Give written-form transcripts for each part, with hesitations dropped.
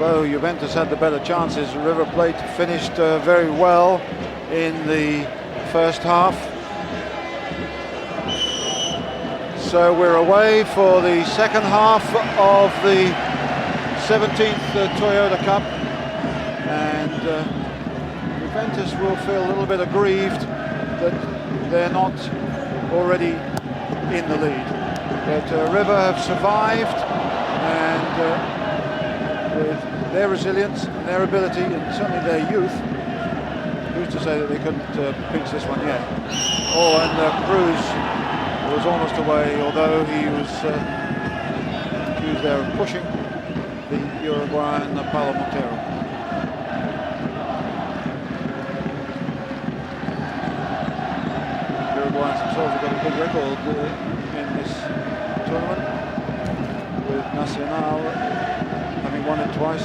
although Juventus had the better chances, River Plate finished very well in the first half. So we're away for the second half of the 17th Toyota Cup, and Juventus will feel a little bit aggrieved that they're not already in the lead. But River have survived, and with their resilience and their ability and certainly their youth, who's to say that they couldn't pinch this one yet? Oh, and Cruz was almost away, although he was accused there of pushing the Uruguayan Paulo Montero. Uruguayans themselves have got a good record in this tournament, with Nacional having won it twice,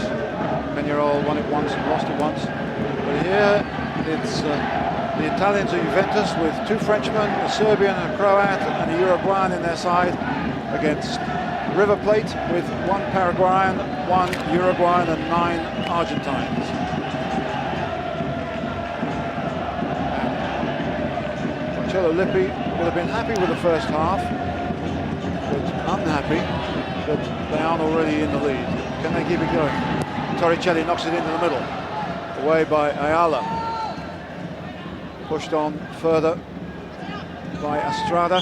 Peñarol won it once and lost it once. But here it's the Italians of Juventus with two Frenchmen, a Serbian, a Croat and a Uruguayan in their side, against River Plate with one Paraguayan, one Uruguayan and 9 Argentines. Marcello Lippi would have been happy with the first half, but unhappy that they aren't already in the lead. Can they keep it going? Torricelli knocks it into the middle, away by Ayala. Pushed on further by Estrada.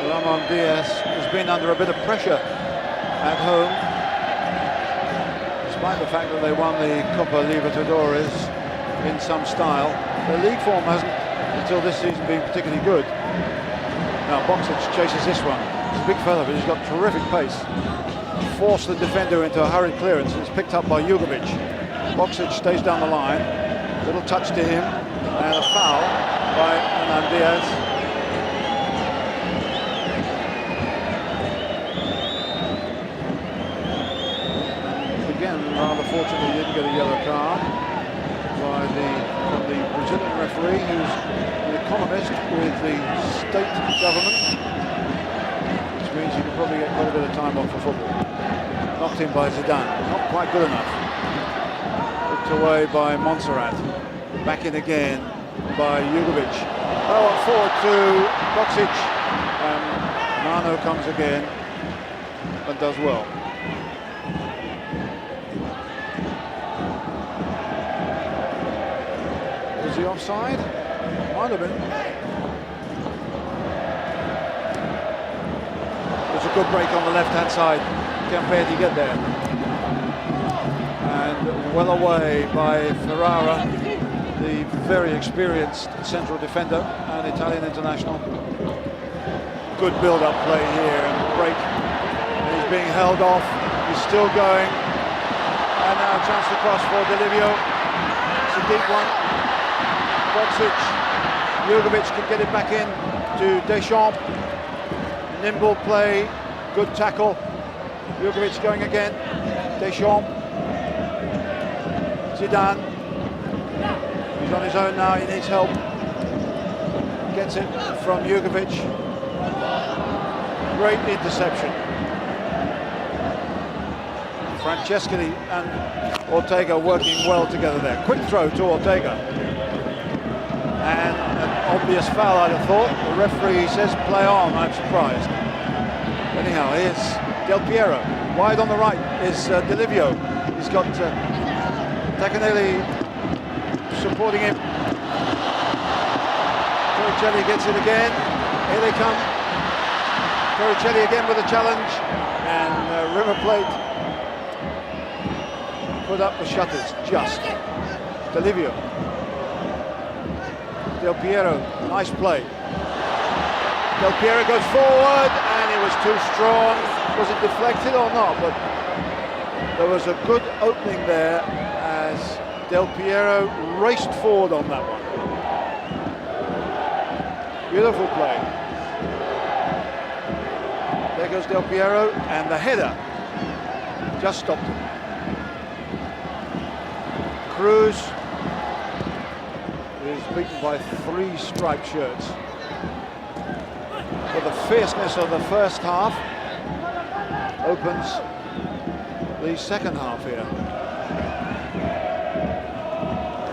Ramon Diaz has been under a bit of pressure at home, despite the fact that they won the Copa Libertadores in some style. Their league form hasn't, until this season, been particularly good. Now Boksic chases this one. He's a big fella, but he's got terrific pace. Forced the defender into a hurried clearance, and it's picked up by Jugovic. Boksic stays down the line. Little touch to him, and a foul by Ramon Diaz. Again, rather fortunately, he didn't get a yellow card from the Brazilian referee, who's an economist with the state government, which means you can probably get quite a bit of time off for football. Knocked in by Zidane, not quite good enough. Put away by Montserrat. Back in again by Jugovic. Well, forward to Boksic. Mano comes again and does well. Was he offside? Might have been. There's a good break on the left-hand side. Can barely get there. And well away by Ferrara, the very experienced central defender and Italian international. Good build-up play here and break. And he's being held off. He's still going. And now a chance to cross for Delivio. It's a deep one. Boksic. Jugovic can get it back in to Deschamps. Nimble play. Good tackle. Jugovic going again. Deschamps. Zidane. He's on his own now, he needs help. Gets it from Jugovic. Great interception. Francescoli and Ortega working well together there. Quick throw to Ortega. And an obvious foul, I'd have thought. The referee says play on, I'm surprised. Anyhow, here's Del Piero. Wide on the right is Delivio. He's got Tacanelli supporting him. Torricelli gets it again. Here they come. Torricelli again with a challenge. And River Plate put up the shutters just. Delivio. Del Piero, nice play. Del Piero goes forward and it was too strong. Was it deflected or not? But there was a good opening there as Del Piero raced forward on that one. Beautiful play. There goes Del Piero, and the header just stopped him. Cruz is beaten by 3 striped shirts. But the fierceness of the first half opens the second half here.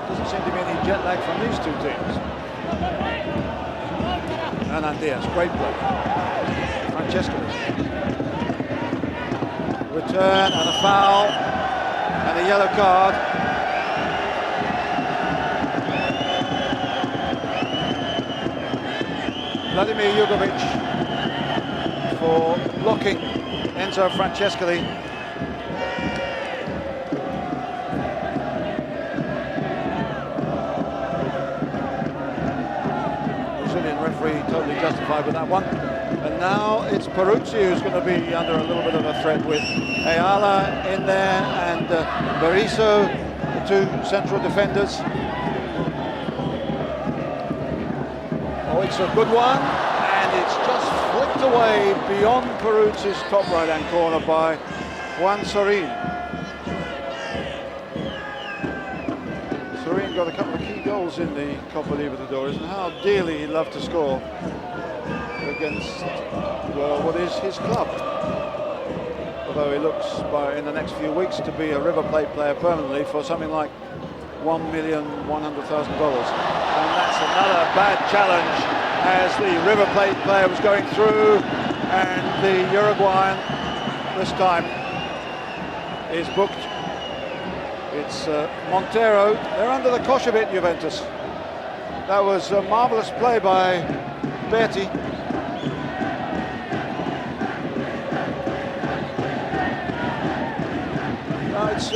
Doesn't seem to be any jet lag from these 2 teams. And Diaz, great play. Francesco. Return and a foul and a yellow card. Vladimir Jugovic for blocking Enzo Francescoli. Brazilian referee totally justified with that one. And now it's Peruzzi who's going to be under a little bit of a threat with Ayala in there and Berizzo, the 2 central defenders. Oh, it's a good one, and it's just flicked away beyond Peruzzi's top right-hand corner by Juan Sorin. Sorin got a couple of key goals in the Copa Libertadores, and how dearly he'd love to score against, well, what is his club. Although he looks, in the next few weeks, to be a River Plate player permanently for something like $1,100,000. And that's another bad challenge as the River Plate player was going through, and the Uruguayan this time is booked. It's Montero. They're under the cosh a bit, Juventus. That was a marvellous play by Berti. It's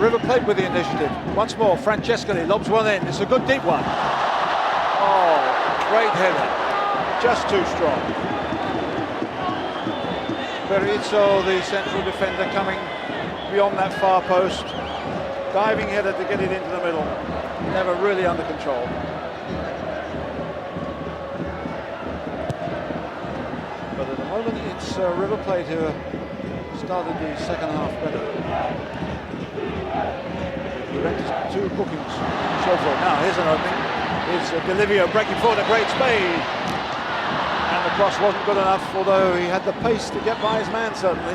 River Plate with the initiative. Once more, Francescoli lobs one in. It's a good deep one. Oh, great header. Just too strong. Berizzo, the central defender, coming beyond that far post. Diving header to get it into the middle. Never really under control. But at the moment, it's River Plate who started the second half better. Juventus 2 bookings so far. Now here's an opening. Here's Delivio breaking forward a great spade. And the cross wasn't good enough, although he had the pace to get by his man, certainly.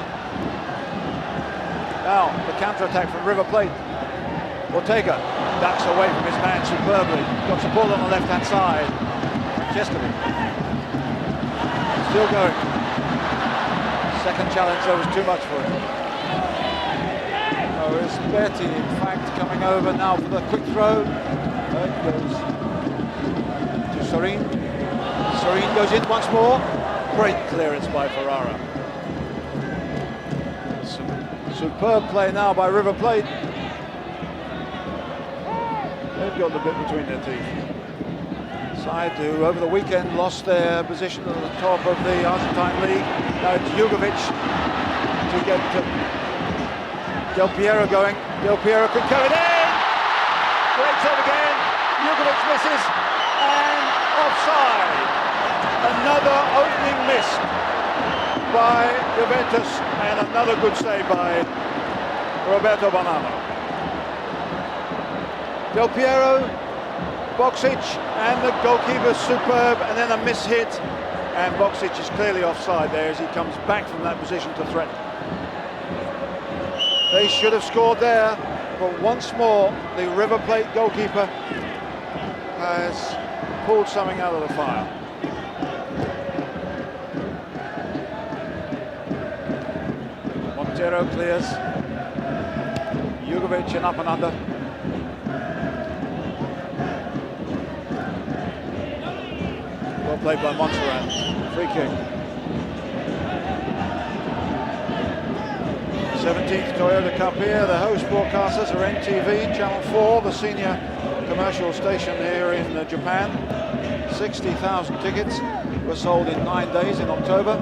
Now the counter-attack from River Plate. Ortega ducks away from his man superbly. Got the ball on the left-hand side. Francescoli. Still going. Second challenge, that was too much for him. Oh, it's Berti, in fact, coming over now for the quick throw. It goes to Sorin. Sorin goes in once more. Great clearance by Ferrara. Superb play now by River Plate. They've got the bit between their teeth. Side who over the weekend lost their position at the top of the Argentine league. Now it's Jugovic to get Del Piero going. Del Piero could carry it in! Great save again. Jugovic misses and offside. Another opening miss by Juventus and another good save by Roberto Bonanno. Del Piero, Boksic, and the goalkeeper superb, and then a miss hit, and Boksic is clearly offside there as he comes back from that position to threaten. They should have scored there, but once more the River Plate goalkeeper has pulled something out of the fire. Montero clears. Jugovic and up and under. Well played by Montserrat. Free kick. 17th Toyota Cup here. The host broadcasters are NTV, Channel 4, the senior commercial station here in Japan. 60,000 tickets were sold in 9 days in October.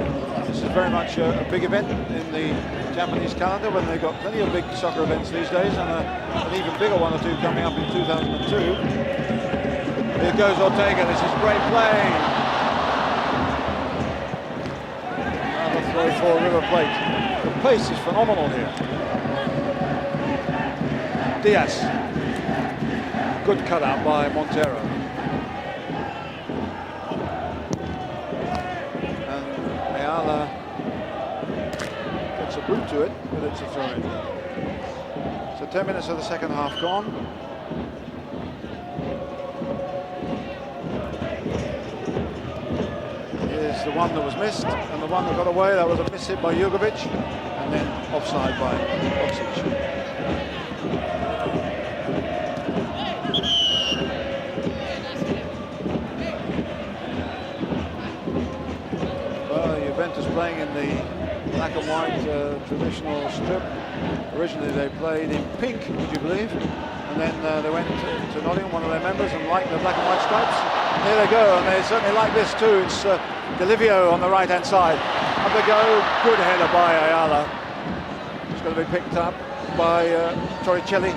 This is very much a big event in the Japanese calendar, when they've got plenty of big soccer events these days, and an even bigger one or two coming up in 2002. Here goes Ortega. This is great play. Another throw for River Plate. The pace is phenomenal here. Diaz Good cutout by Montero. And Ayala gets a boot to it, but it's a throw-in. So 10 minutes of the second half gone. Here's the one that was missed, and the one that got away, that was a miss hit by Jugovic, and then offside by Boksic. Juventus playing in the black and white traditional strip. Originally they played in pink, would you believe? And then they went to Nottingham, one of their members, and liked the black and white stripes. And here they go, and they certainly like this too. It's Delivio on the right-hand side. Up they go, good header by Ayala. It's going to be picked up by Torricelli.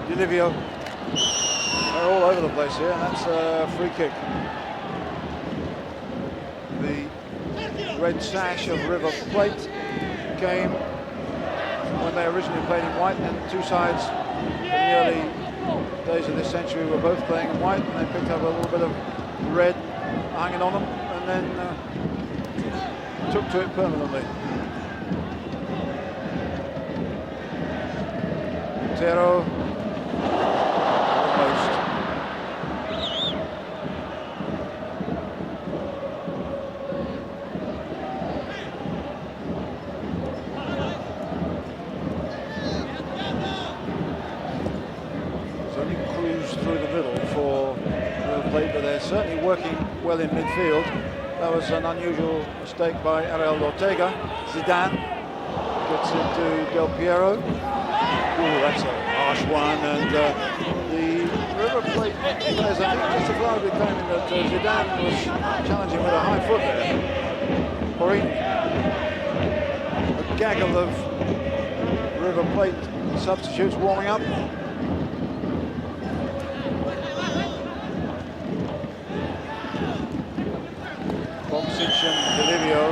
Delivio. They're all over the place here, and that's a free kick. The red sash of River Plate came when they originally played in white, and two sides in the early days of this century were both playing in white, and they picked up a little bit of red hanging on them, and then took to it permanently. Montero, almost. Through the middle for River Plate, but they're certainly working well in midfield. That was an unusual mistake by Ariel Ortega. Zidane gets into Del Piero. Ooh, that's a harsh one, and the River Plate players, I think, justifiably claiming that Zidane was challenging with a high foot there. Porin, a gaggle of River Plate substitutes warming up. Boksic and Delivio.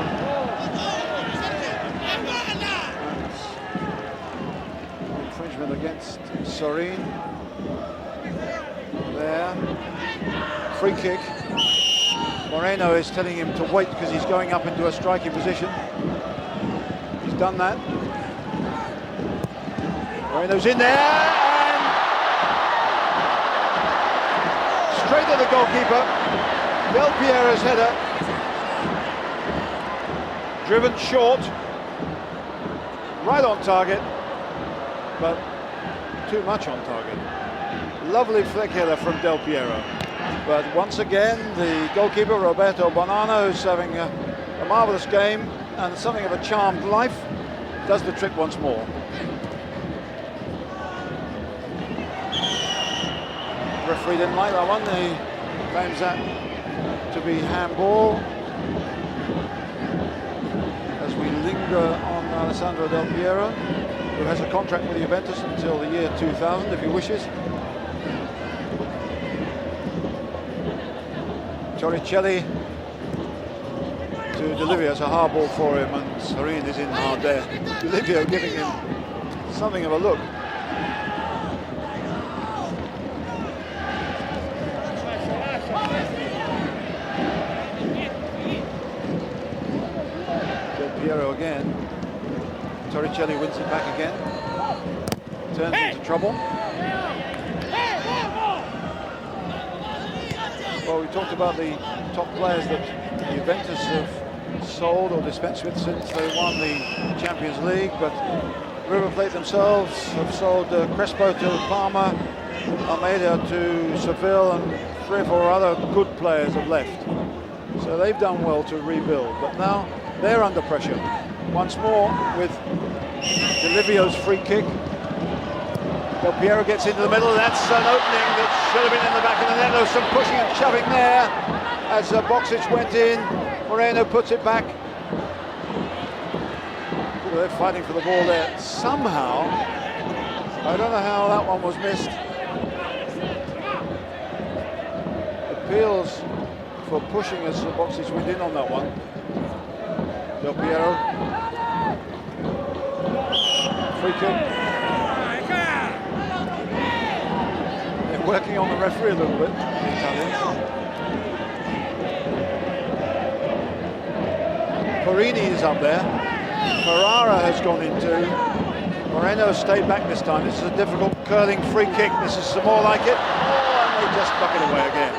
Infringement against Sorin. There. Free kick. Moreno is telling him to wait because he's going up into a striking position. He's done that. Moreno's in there, and straight at the goalkeeper. Del Piero's header. Driven short, right on target, but too much on target. Lovely flick header from Del Piero. But once again, the goalkeeper, Roberto Bonanno, who's having a marvellous game and something of a charmed life, does the trick once more. The referee didn't like that one. He claims that to be handball. On Alessandro Del Piero, who has a contract with Juventus until the year 2000 if he wishes. Torricelli to Delivio. It's a hard ball for him, and Sorin is in hard there. Delivio giving him something of a look. Piero again. Torricelli wins it back again. Turns into trouble. Well, we talked about the top players that Juventus have sold or dispensed with since they won the Champions League, but River Plate themselves have sold Crespo to Parma, Almeida to Seville, and 3 or 4 other good players have left. So they've done well to rebuild, but now they're under pressure. Once more with Delivio's free kick. Del Piero gets into the middle. That's an opening that should have been in the back of the net. There was some pushing and shoving there as Boksic went in. Moreno puts it back. Ooh, they're fighting for the ball there. Somehow, I don't know how that one was missed. Appeals for pushing as Boksic went in on that one. Del Piero. Free kick. working on the referee a little bit, the Italians. Perini is up there. Ferrara has gone into. Moreno stayed back this time. This is a difficult curling free kick. This is some more like it. Oh, and they just knock it away again.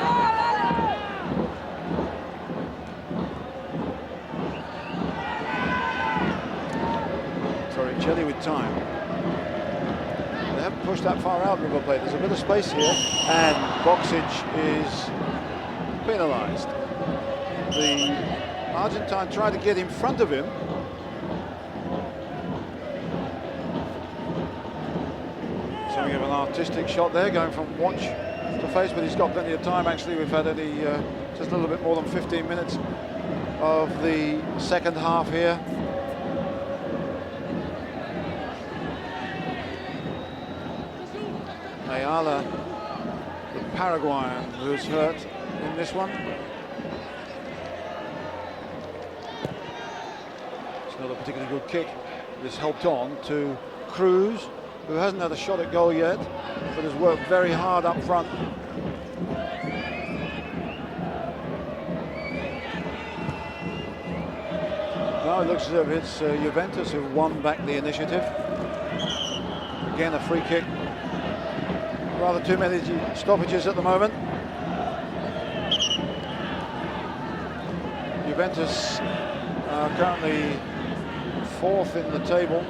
Torricelli with time. They haven't pushed that far out, River Plate. There's a bit of space here, and Boksic is penalised. The Argentine tried to get in front of him. Something of an artistic shot there, going from watch to face, but he's got plenty of time. Actually, we've had only just a little bit more than 15 minutes of the second half here. Ayala, the Paraguayan, who's hurt in this one. It's not a particularly good kick. This helped on to Cruz, who hasn't had a shot at goal yet, but has worked very hard up front. Now it looks as if it's Juventus who've won back the initiative. Again, a free kick. Rather too many stoppages at the moment. Juventus are currently fourth in the table.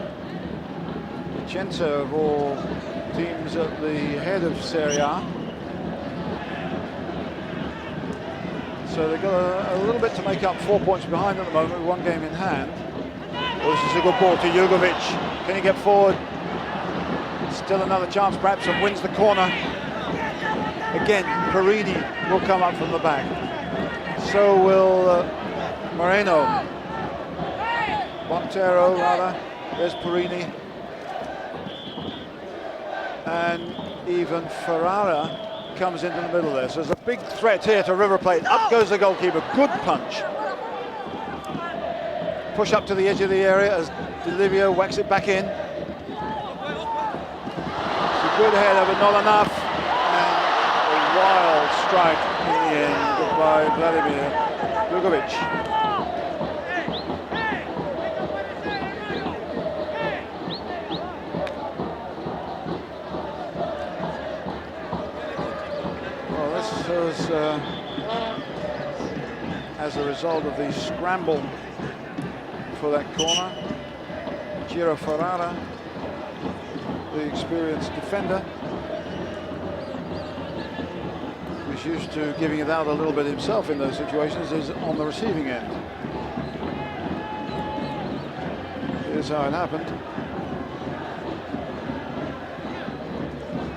Vicenza of all teams at the head of Serie A. So they've got a little bit to make up, 4 points behind at the moment with one game in hand. Well, this is a good ball to Jugovic. Can he get forward? Still another chance perhaps, and wins the corner. Again, Perini will come up from the back. So will Moreno. Montero rather. There's Perini. And even Ferrara comes into the middle there. So there's a big threat here to River Plate. Up goes the goalkeeper. Good punch. Push up to the edge of the area as Delivio whacks it back in. Good header, but not enough. And a wild strike in the end by Vladimir Jugovic. Well, this is as a result of the scramble for that corner. Giro Ferrara, the experienced defender, who's used to giving it out a little bit himself in those situations, is on the receiving end. Here's how it happened.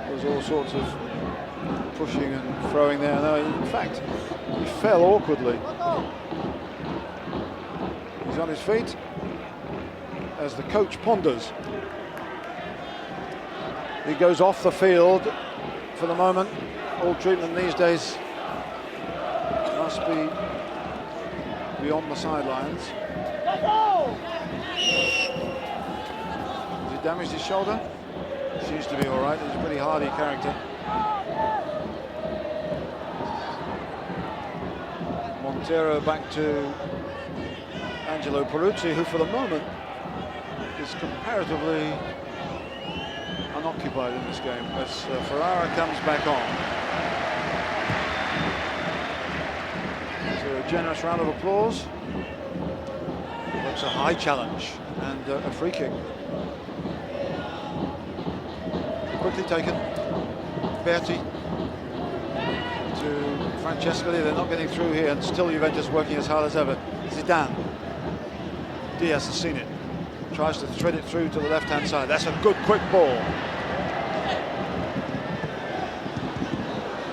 There's all sorts of pushing and throwing there. No, in fact, he fell awkwardly. He's on his feet as the coach ponders. He goes off the field for the moment. All treatment these days must be beyond the sidelines. Has he damaged his shoulder? Seems to be all right. He's a pretty hardy character. Montero back to Angelo Peruzzi, who for the moment is comparatively unoccupied in this game as Ferrara comes back on. So a generous round of applause. That's a high challenge and a free kick. Quickly taken. Berti to Francescoli. They're not getting through here, and still Juventus working as hard as ever. Zidane. Diaz has seen it. Tries to thread it through to the left-hand side. That's a good quick ball.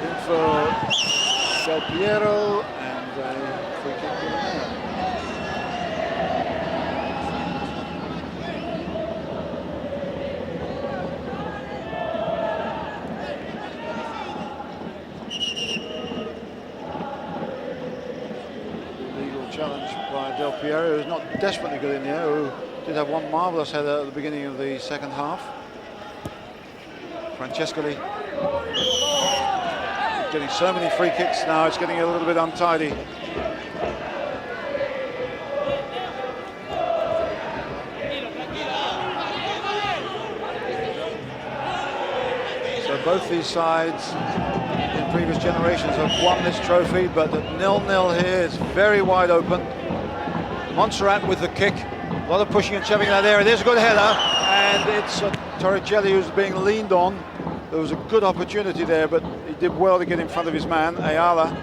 In for Del Piero, and a free kick to the man. Legal challenge by Del Piero, who's not desperately good in the air, who did have one marvellous header at the beginning of the second half. Francescoli Getting so many free kicks now, it's getting a little bit untidy. So both these sides in previous generations have won this trophy, but at 0-0 here, it's very wide open. Montserrat with the kick, a lot of pushing and shoving in that area. There's a good header, and it's Torricelli who's being leaned on. There was a good opportunity there, but he did well to get in front of his man, Ayala.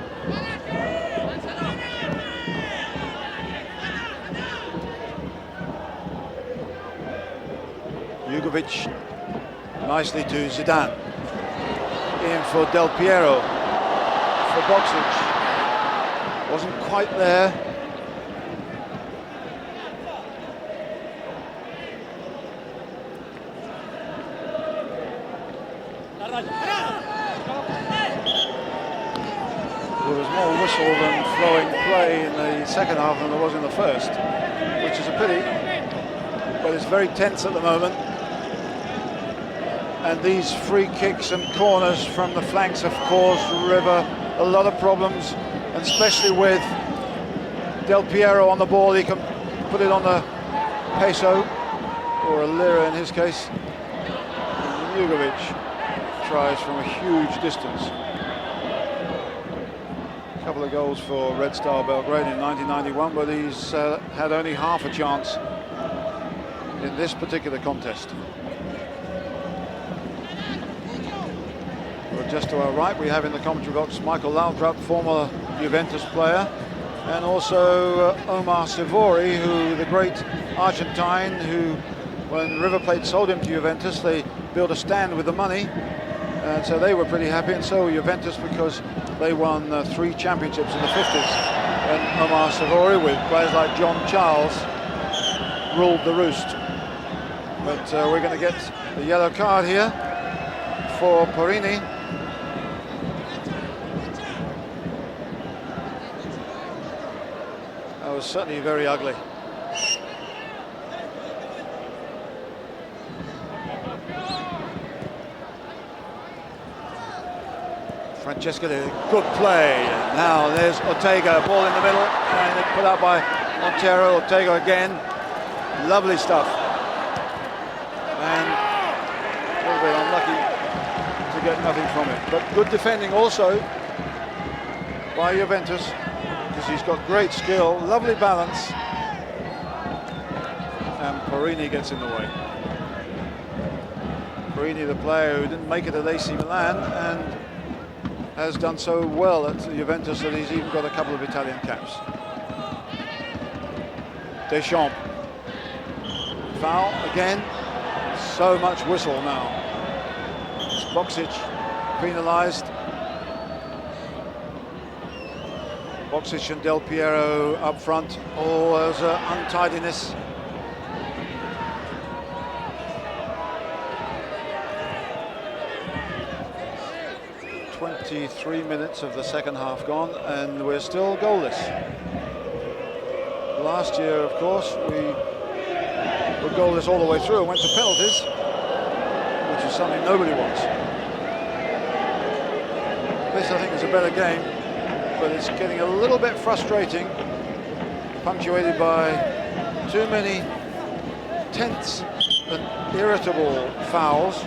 Jugovic nicely to Zidane. In for Del Piero, for Boksic. Wasn't quite there. There was more whistle than flowing play in the second half than there was in the first, which is a pity, but it's very tense at the moment. And these free kicks and corners from the flanks have caused River a lot of problems, and especially with Del Piero on the ball. He can put it on the peso, or a lira in his case. And Jugovic tries from a huge distance. A couple of goals for Red Star Belgrade in 1991, but he's had only half a chance in this particular contest. Well, just to our right, we have in the commentary box Michael Laudrup, former Juventus player, and also Omar Sivori, who the great Argentine, who when River Plate sold him to Juventus, they built a stand with the money, and so they were pretty happy, and so were Juventus, because they won 3 championships in the 50s. And Omar Sivori, with players like John Charles, ruled the roost. But we're going to get the yellow card here for Porini. That was certainly very ugly. Francesca, good play. Now there's Ortega, ball in the middle, and it's put out by Montero. Ortega again, lovely stuff. And a little bit unlucky to get nothing from it, but good defending also by Juventus, because he's got great skill, lovely balance, and Porini gets in the way. Porini, the player who didn't make it at AC Milan and has done so well at Juventus that he's even got a couple of Italian caps. Deschamps. Foul again. So much whistle now. Boksic penalised. Boksic and Del Piero up front. Oh, there's untidiness. Three minutes of the second half gone, and we're still goalless. Last year, of course, we were goalless all the way through and went to penalties, which is something nobody wants. This, I think, is a better game, but it's getting a little bit frustrating, punctuated by too many tense and irritable fouls.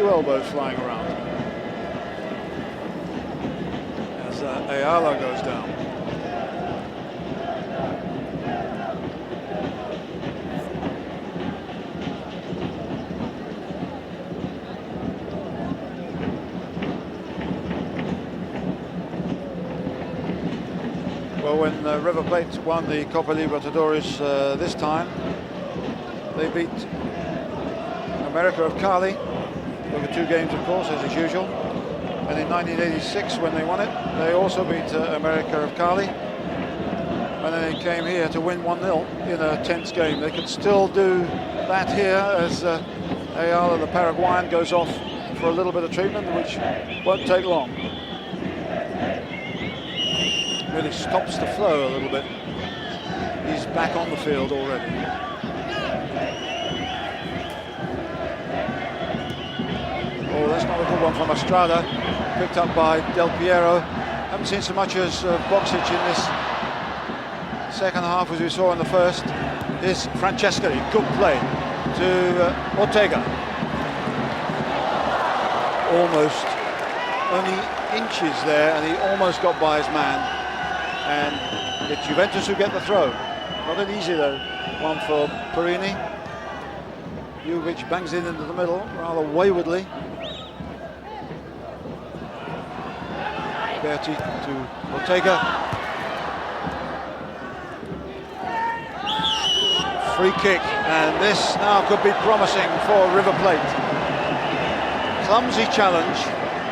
Elbows flying around as Ayala goes down. Well, when River Plate won the Copa Libertadores this time, they beat America of Cali over 2 games, of course, as is usual. And in 1986, when they won it, they also beat America of Cali. And then they came here to win 1-0 in a tense game. They could still do that here as Ayala, the Paraguayan, goes off for a little bit of treatment, which won't take long. Really stops the flow a little bit. He's back on the field already. good one from Estrada, picked up by Del Piero. Haven't seen so much as Boksic in this second half as we saw in the first. Here's Francescoli, good play to Ortega. Almost, only inches there, and he almost got by his man. And it's Juventus who get the throw. Not an easy though, one for Perini. Juvic bangs it into the middle, rather waywardly. Berti to Ortega. Free kick, and this now could be promising for River Plate. Clumsy challenge,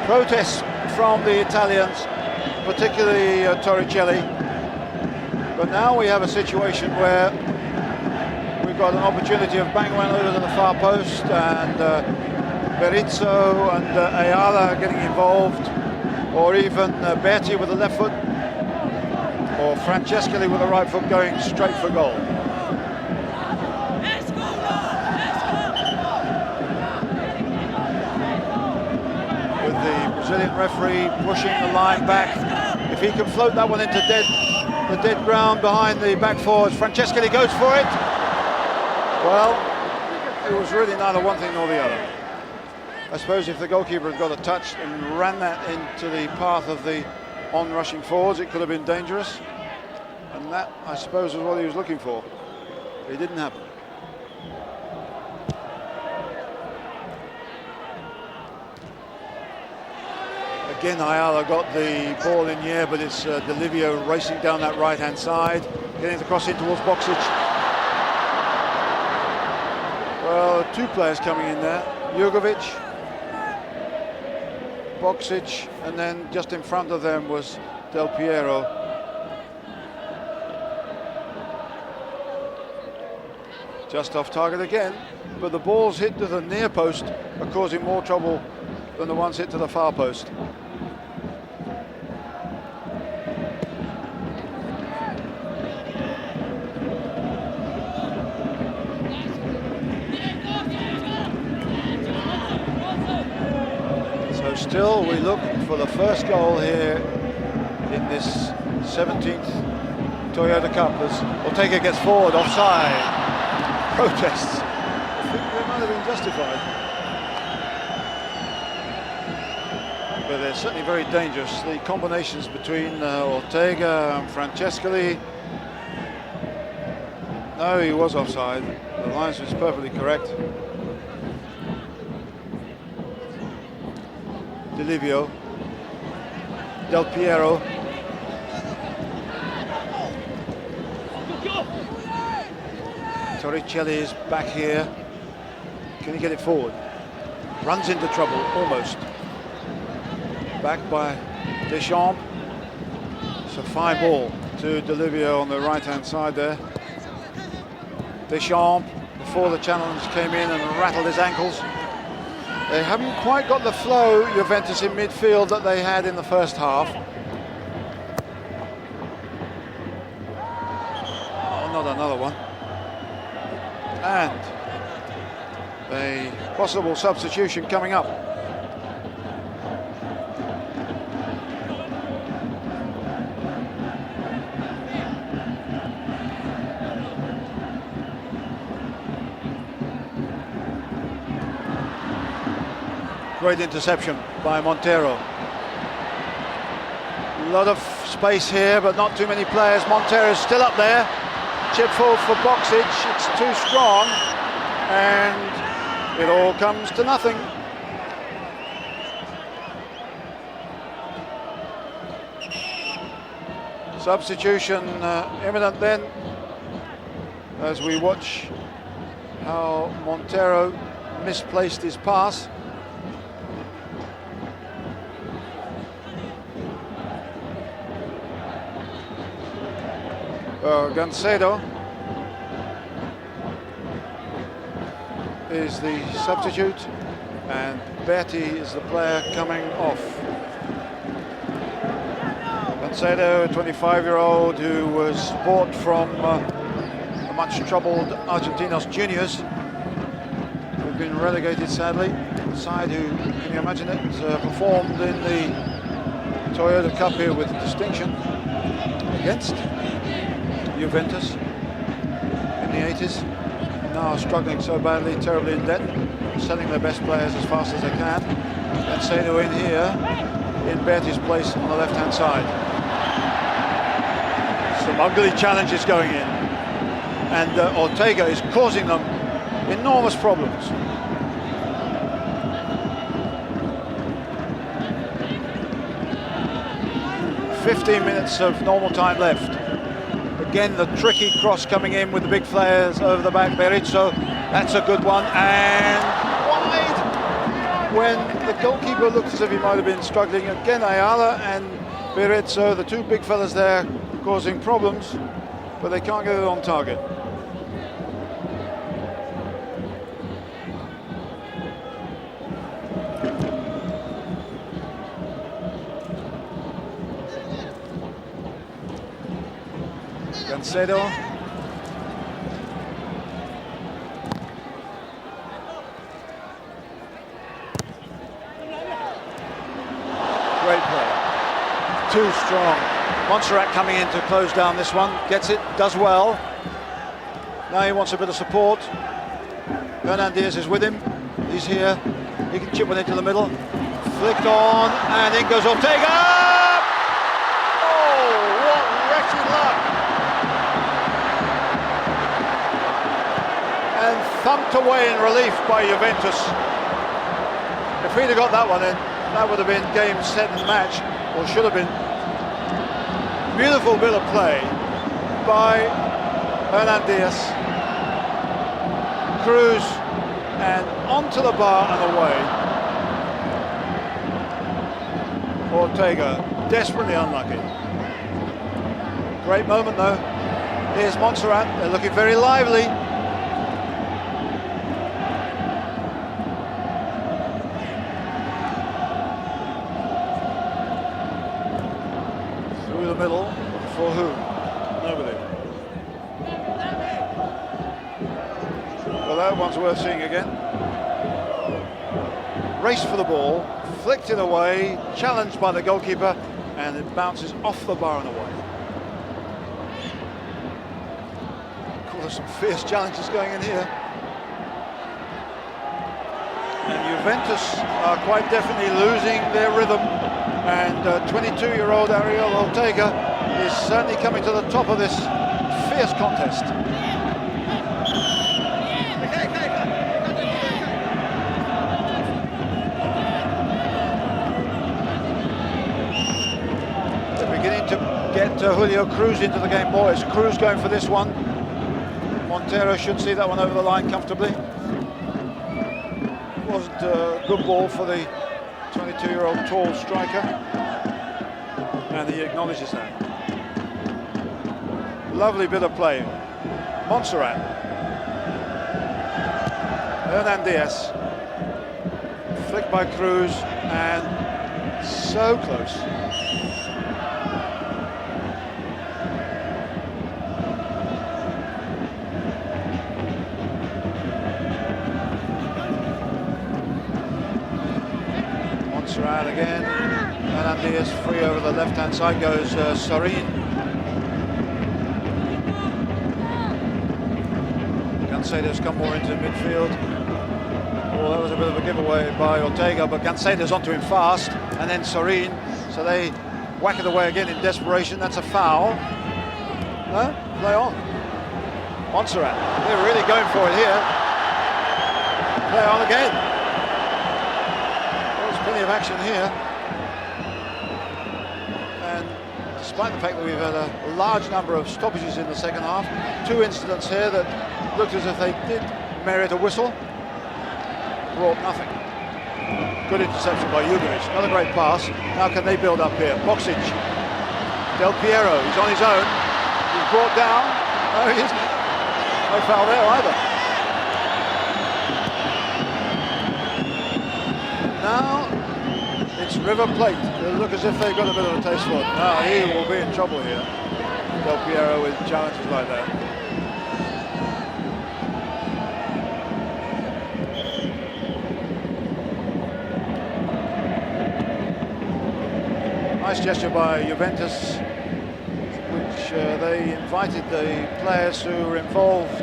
protests from the Italians, particularly Torricelli. But now we have a situation where we've got an opportunity of bang one over to the far post, and Berizzo and Ayala getting involved, or even Berti with the left foot, or Francescoli with the right foot going straight for goal. With the Brazilian referee pushing the line back, if he can float that one into the dead ground behind the back fours, Francescoli goes for it. Well, it was really neither one thing nor the other. I suppose if the goalkeeper had got a touch and ran that into the path of the on-rushing forwards, it could have been dangerous. And that, I suppose, was what he was looking for. It didn't happen. Again, Ayala got the ball in the air, but it's Delivio racing down that right-hand side, getting the cross in towards Boksic. Well, two players coming in there, Jugovic, Boksic, and then just in front of them was Del Piero. Just off target again, but the balls hit to the near post are causing more trouble than the ones hit to the far post. So still we look for the first goal here in this 17th Toyota Cup as Ortega gets forward, offside. Protests. I think they might have been justified. But they're certainly very dangerous. The combinations between Ortega and Francescoli. No, he was offside. The lines was perfectly correct. Delivio, Del Piero. Torricelli is back here. Can he get it forward? Runs into trouble, almost. Back by Deschamps. It's a fine ball to Delivio on the right-hand side there. Deschamps, before the challenge, came in and rattled his ankles. They haven't quite got the flow, Juventus, in midfield that they had in the first half. Oh, not another one. And a possible substitution coming up. Great interception by Montero. A lot of space here, but not too many players. Montero's still up there. Chip forward for Boksic, it's too strong, and it all comes to nothing. Substitution imminent then, as we watch how Montero misplaced his pass. Gancedo is the substitute, and Berti is the player coming off. Gancedo, a 25-year-old who was bought from the much troubled Argentinos Juniors, with They've been relegated, sadly. The side who, can you imagine it, performed in the Toyota Cup here with distinction against Juventus in the 80s. Now struggling so badly, terribly in debt, selling their best players as fast as they can. And Seno in here, in Berti's place on the left-hand side. Some ugly challenges going in. And Ortega is causing them enormous problems. "15 minutes of normal time left." Again, the tricky cross coming in with the big flares over the back. Berizzo, that's a good one, and wide. When the goalkeeper looked as if he might have been struggling. Again, Ayala and Berizzo, the two big fellas there, causing problems, but they can't get it on target. Gancedo. Great play. Too strong. Montserrat coming in to close down this one. Gets it, does well. Now he wants a bit of support. Hernan Diaz is with him. He's here. He can chip one into the middle. Flicked on, and in goes Ortega! Oh, what wretched luck! And thumped away in relief by Juventus. If he'd have got that one in, that would have been game, set and match, or should have been. Beautiful bit of play by Hernan Diaz. Cruz, and onto the bar and away. Ortega, desperately unlucky. Great moment though. Here's Montserrat, they're looking very lively. Through the middle, for who? Nobody. Well, that one's worth seeing again. Race for the ball, flicked it away, challenged by the goalkeeper, and it bounces off the bar and away. Cool, there's some fierce challenges going in here. And Juventus are quite definitely losing their rhythm, and 22-year-old Ariel Ortega is certainly coming to the top of this fierce contest. Get Julio Cruz into the game more. It's Cruz going for this one. Montero should see that one over the line comfortably. Wasn't a good ball for the 22-year-old tall striker, and he acknowledges that. Lovely bit of play. Montserrat. Hernan Diaz. Flicked by Cruz, and so close. Montserrat again, Hernan Diaz free over the left-hand side, goes Sorin. Gancedo's come more into midfield. Oh, that was a bit of a giveaway by Ortega, but Gancedo's onto him fast, and then Sorin, so they whack it away again in desperation. That's a foul. No? Play on. Montserrat, they're really going for it here. Play on again. Plenty of action here, and despite the fact that we've had a large number of stoppages in the second half, two incidents here that looked as if they did merit a whistle, brought nothing. Good interception by Jugovic, another great pass. Now can they build up here? Boksic, Del Piero, he's on his own, he's brought down. No foul there either. Now it's River Plate. They look as if they've got a bit of a taste for it. Now he will be in trouble here. Del Piero with challenges like that. Nice gesture by Juventus, which they invited the players who were involved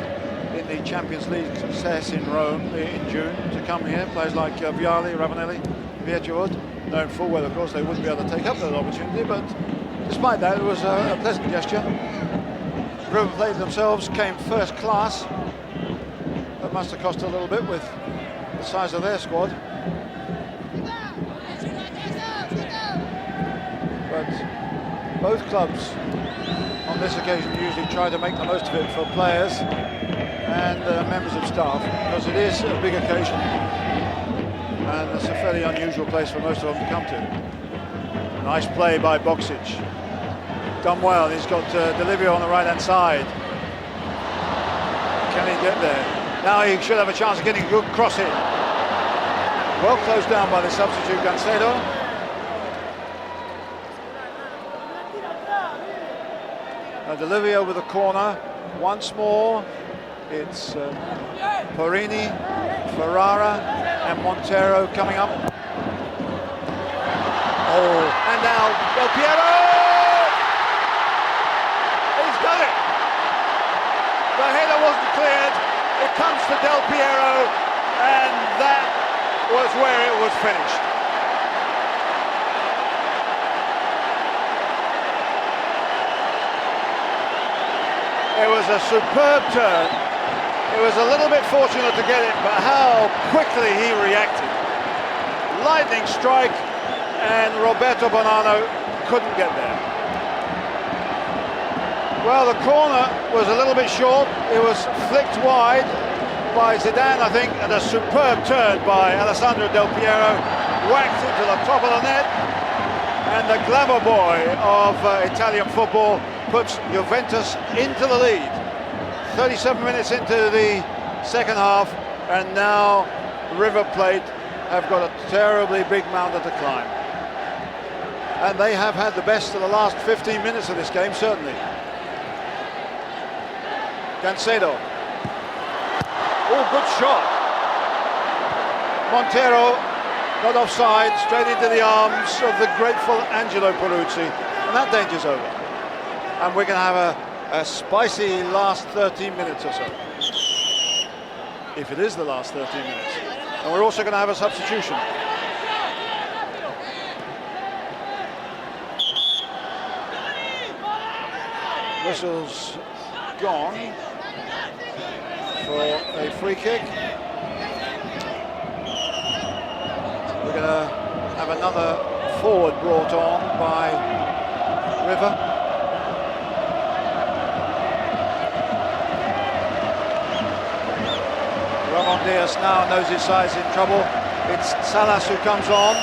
in the Champions League success in Rome in June to come here. Players like Vialli, Ravanelli, Viettiud, knowing full well, of course, they wouldn't be able to take up that opportunity, but despite that, it was a pleasant gesture. River Plate themselves came first class. That must have cost a little bit with the size of their squad. But both clubs on this occasion usually try to make the most of it for players and members of staff, because it is a big occasion and it's a fairly unusual place for most of them to come to. Nice play by Boksic. Done well. He's got Delivio on the right hand side. Can he get there? Now he should have a chance of getting a good cross in. Well closed down by the substitute Gancedo. Now Delivio with a corner. Once more, it's Porini, Ferrara and Montero coming up. Oh, and now Del Piero! He's done it! The header wasn't cleared. It comes to Del Piero, and that was where it was finished. It was a superb turn. It was a little bit fortunate to get it, but how quickly he reacted. Lightning strike, and Roberto Bonanno couldn't get there. Well, the corner was a little bit short. It was flicked wide by Zidane, I think, and a superb turn by Alessandro Del Piero, whacked into the top of the net, and the glamour boy of Italian football puts Juventus into the lead. 37 minutes into the second half, and now River Plate have got a terribly big mountain to climb. And they have had the best of the last 15 minutes of this game, certainly. Gancedo. Oh, good shot. Montero, not offside, straight into the arms of the grateful Angelo Peruzzi. And that danger's over. And we're going to have a spicy last 13 minutes or so. If it is the last 13 minutes. And we're also going to have a substitution. Whistle's gone for a free kick. We're going to have another forward brought on by River. Ramon Diaz now knows his side's in trouble. It's Salas who comes on.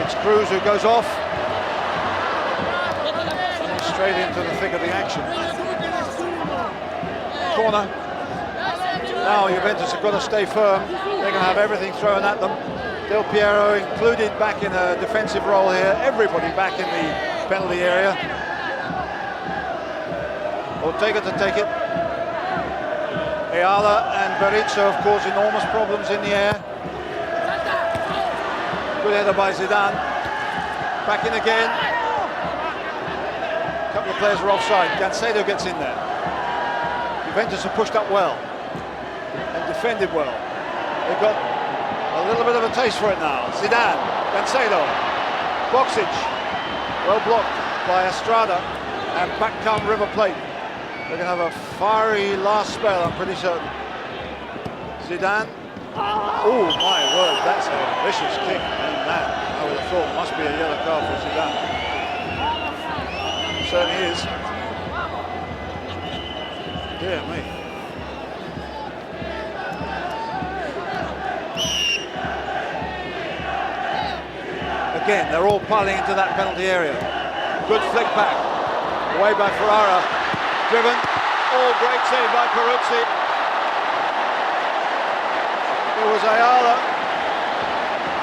It's Cruz who goes off. Straight into the thick of the action. Corner. Now Juventus have got to stay firm. They're going to have everything thrown at them. Del Piero included back in a defensive role here. Everybody back in the penalty area. Ortega to take it. Ayala and Berizzo have caused enormous problems in the air. Good header by Zidane. Back in again. A couple of players are offside. Gancedo gets in there. Juventus have pushed up well and defended well. They've got a little bit of a taste for it now. Zidane, Gancedo, Boksic, well blocked by Estrada, and back come River Plate. They're going to have a fiery last spell, I'm pretty certain. Zidane. Oh my word, that's a vicious kick, and that, I would have thought, must be a yellow card for Zidane. Certainly is. Dear me. Again, they're all piling into that penalty area. Good flick back. Away by Ferrara. Driven. Oh, great save by Peruzzi. It was Ayala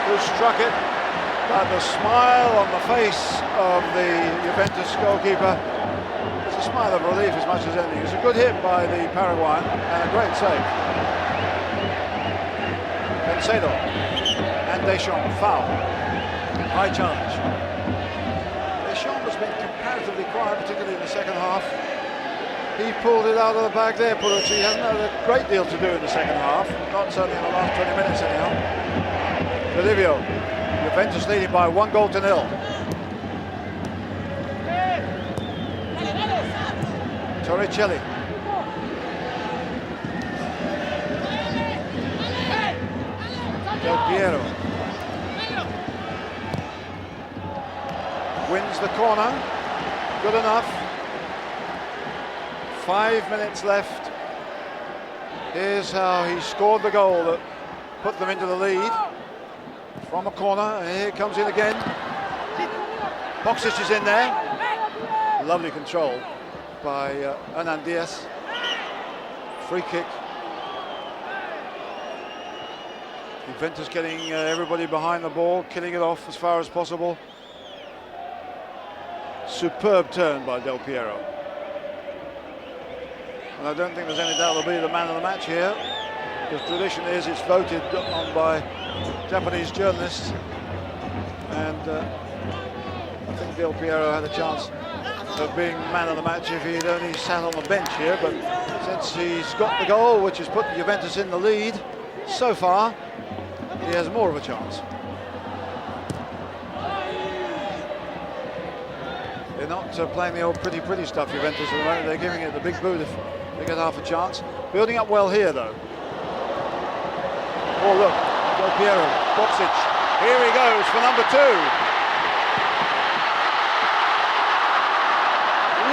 who struck it. But the smile on the face of the Juventus goalkeeper, it's a smile of relief as much as anything. It's a good hit by the Paraguayan and a great save. Gancedo and Deschamps, foul. High challenge. Deschamps has been comparatively quiet, particularly in the second half. He pulled it out of the bag there, Purucci. He hasn't had a great deal to do in the second half. Not certainly in the last 20 minutes anyhow. Bolivio. Juventus leading by 1-0. Torricelli. Del Piero. Wins the corner. Good enough. 5 minutes left. Here's how he scored the goal that put them into the lead. From a corner, and here it comes in again. Boxic is in there. Lovely control by Hernan Diaz. Free kick. Juventus getting everybody behind the ball, killing it off as far as possible. Superb turn by Del Piero. And I don't think there's any doubt he'll be the man of the match here, because tradition is it's voted on by Japanese journalists, and I think Del Piero had a chance of being man of the match if he'd only sat on the bench here, but since he's got the goal which has put Juventus in the lead so far, he has more of a chance. They're not playing the old pretty stuff, Juventus, at the moment. They're giving it the big boot if they get half a chance. Building up well here though. Oh look, Del Piero, Boxic, here he goes for number 2.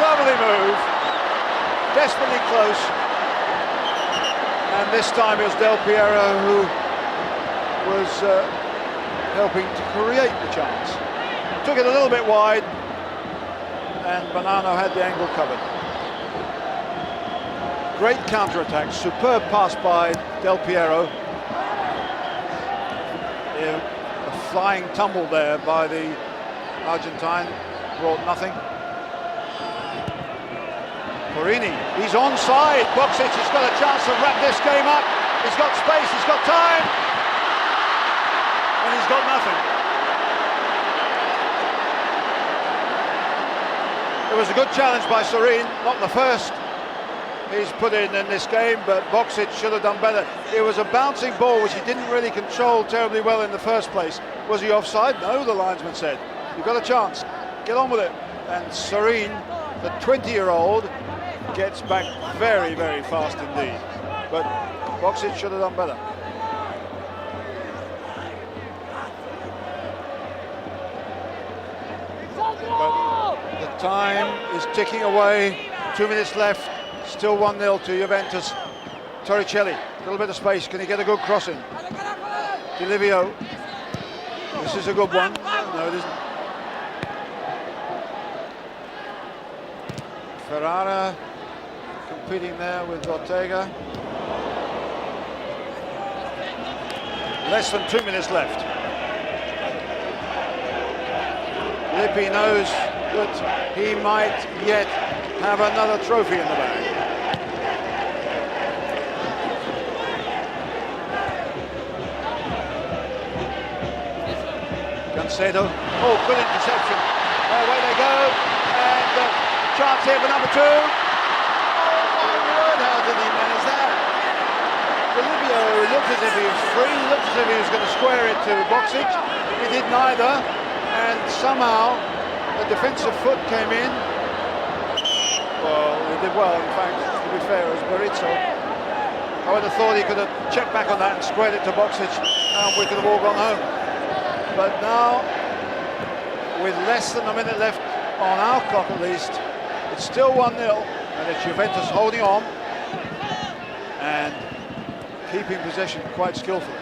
Lovely move, desperately close, and this time it was Del Piero who was helping to create the chance. Took it a little bit wide, and Bonanno had the angle covered. Great counter-attack, superb pass by Del Piero. A flying tumble there by the Argentine brought nothing. Porini, he's onside. Boxic has got a chance to wrap this game up. He's got space, he's got time, and he's got nothing. It was a good challenge by Sorin, not the first he's put in this game, but Boxic should have done better. It was a bouncing ball which he didn't really control terribly well in the first place. Was he offside? No, the linesman said. You've got a chance, get on with it. And Sorin, the 20-year-old, gets back very fast indeed. But Boxic should have done better. But the time is ticking away, 2 minutes left. Still 1-0 to Juventus. Torricelli, a little bit of space. Can he get a good crossing? Bolivio. This is a good one. No, it isn't. Ferrara competing there with Ortega. Less than 2 minutes left. Lippi knows that he might yet have another trophy in the bag. Gancedo, oh, good interception. Away they go, and chance here for number 2. Oh my word, how did he manage that? Bolivio looked as if he was free, looked as if he was going to square it to Boxic. He did neither, and somehow the defensive foot came in. Well, he did well, in fact, to be fair, as Berizzo. I would have thought he could have checked back on that and squared it to Boxic, and we could have all gone home. But now, with less than a minute left on our clock at least, it's still 1-0, and it's Juventus holding on and keeping possession quite skillfully.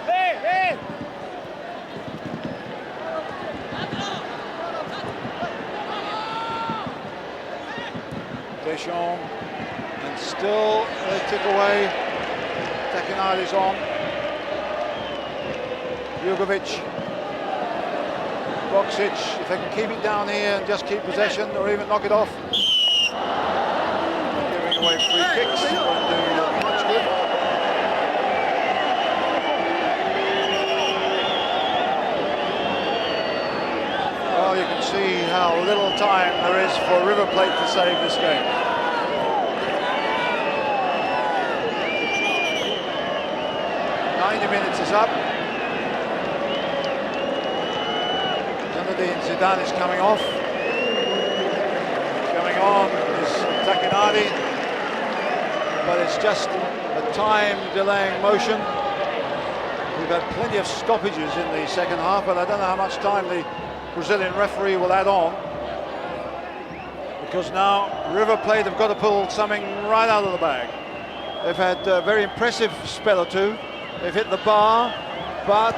Deschamps, and still they tick away. Takinari's on. Jugovic. Boxic, if they can keep it down here and just keep possession or even knock it off. Giving away free kicks, won't do much good. how little time there is for River Plate to save this game. Minutes is up. Zinedine Zidane is coming off. Coming on is Takinadi, but it's just a time delaying motion. We've had plenty of stoppages in the second half, but I don't know how much time the Brazilian referee will add on, because now River Plate have got to pull something right out of the bag. They've had a very impressive spell or two. They've hit the bar, but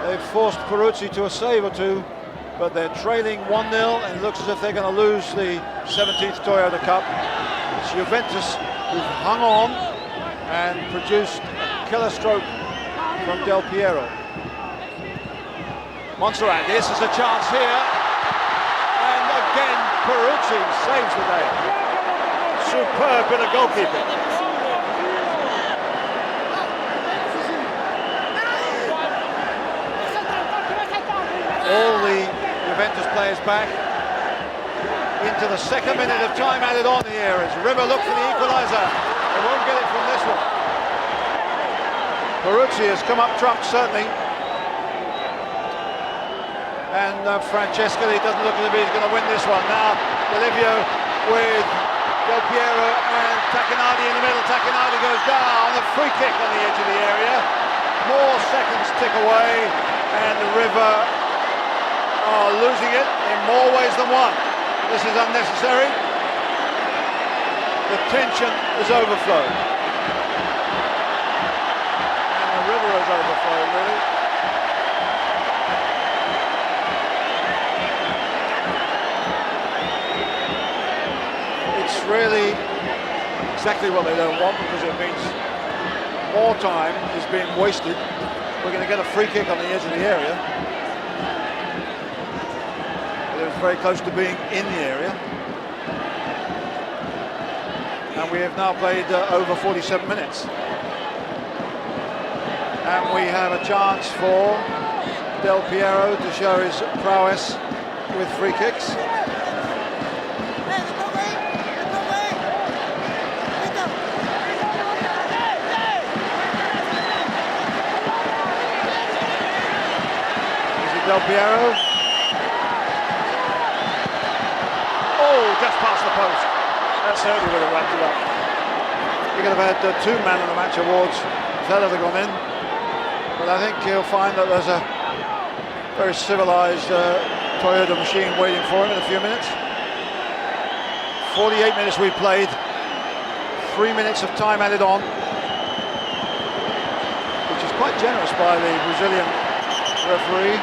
they've forced Peruzzi to a save or two, but they're trailing 1-0, and it looks as if they're going to lose the 17th Toyota Cup. It's Juventus who've hung on and produced a killer stroke from Del Piero. Montserrat, this is a chance here, and again Peruzzi saves the day. Superb bit of goalkeeping. All the Juventus players back into the second minute of time added on here as River look for the equaliser. They won't get it from this one. Peruzzi has come up trumps, certainly. And Francescoli doesn't look as if he's going to win this one. Now, Olivio with Del Piero and Takinadi in the middle. Takinadi goes down, a free kick on the edge of the area. More seconds tick away, and River are losing it in more ways than one. This is unnecessary. The tension is overflowed. And the River has overflowed, really. It's really exactly what they don't want, because it means more time is being wasted. We're going to get a free kick on the edge of the area. It was very close to being in the area. And we have now played over 47 minutes. And we have a chance for Del Piero to show his prowess with free kicks. Is it Del Piero? Just past the post. That certainly would have wrapped it up. We could have had 2 Man of the Match awards if that had gone in. But I think he'll find that there's a very civilized Toyota machine waiting for him in a few minutes. 48 minutes we've played. 3 minutes of time added on, which is quite generous by the Brazilian referee.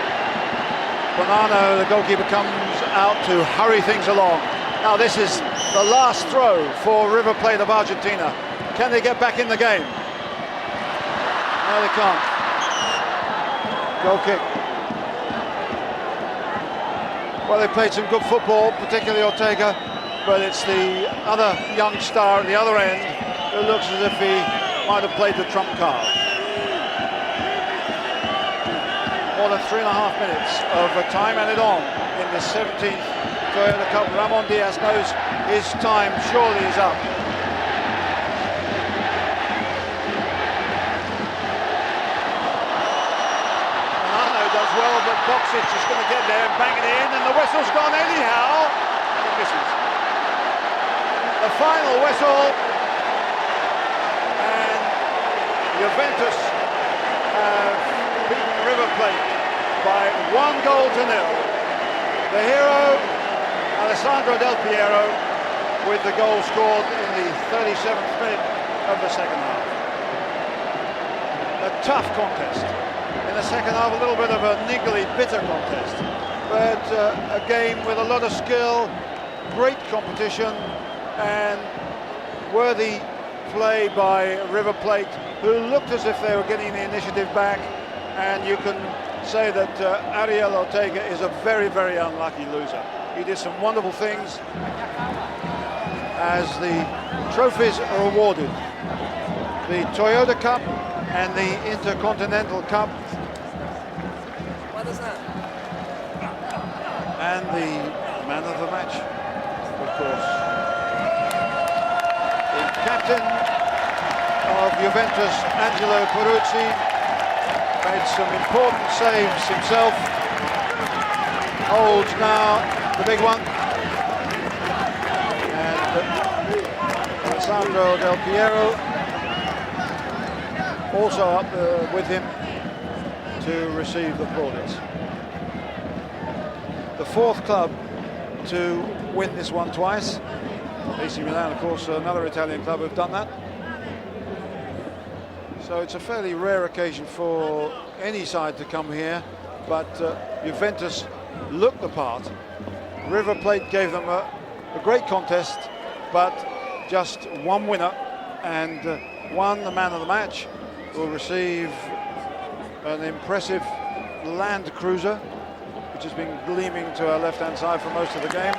Bonanno, the goalkeeper, comes out to hurry things along. Now this is the last throw for River Plate of Argentina. Can they get back in the game? No, they can't. Goal kick. Well, they played some good football, particularly Ortega, but it's the other young star at the other end who looks as if he might have played the trump card. More than 3.5 minutes of time added on in the 17th Toyota Cup. Ramon Diaz knows his time surely is up. Bonanno does well, but Boxic is going to get there and bang it in, and the whistle's gone anyhow, and it misses. The final whistle, and Juventus have beaten River Plate by 1-0. The hero, Alessandro Del Piero, with the goal scored in the 37th minute of the second half. A tough contest. In the second half, a little bit of a niggly, bitter contest. But a game with a lot of skill, great competition, and worthy play by River Plate, who looked as if they were getting the initiative back. And you can say that Ariel Ortega is a very, very unlucky loser. He did some wonderful things as the trophies are awarded. The Toyota Cup and the Intercontinental Cup. and the man of the match, of course. The captain of Juventus, Angelo Peruzzi, made some important saves himself. Holds now the big one. And Alessandro Del Piero also up with him to receive the plaudits. The fourth club to win this one twice. AC Milan, of course, another Italian club who've done that. So it's a fairly rare occasion for any side to come here, but Juventus looked the part. River Plate gave them a great contest, but just one winner, and the man of the match will receive an impressive Land Cruiser, which has been gleaming to our left-hand side for most of the game.